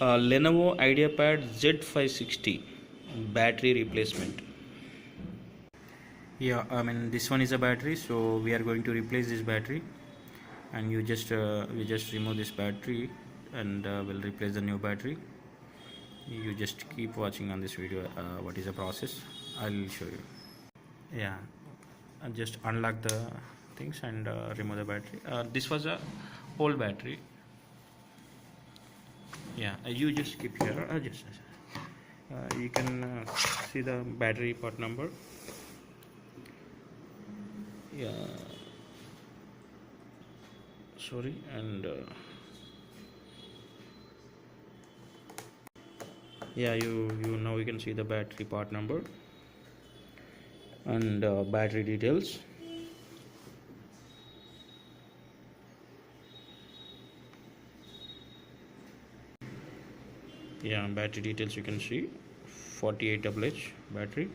Lenovo IdeaPad Z560 battery replacement. Yeah, I mean this one is a battery, so we are going to replace this battery, and we just remove this battery and we'll replace the new battery. You just keep watching on this video. What is the process? I'll show you. Yeah, just unlock the things and remove the battery. This was a old battery. Yeah, you just keep here. You can see the battery part number. Yeah, sorry, and yeah, you now you can see the battery part number and battery details. Yeah, battery details you can see 48 H battery.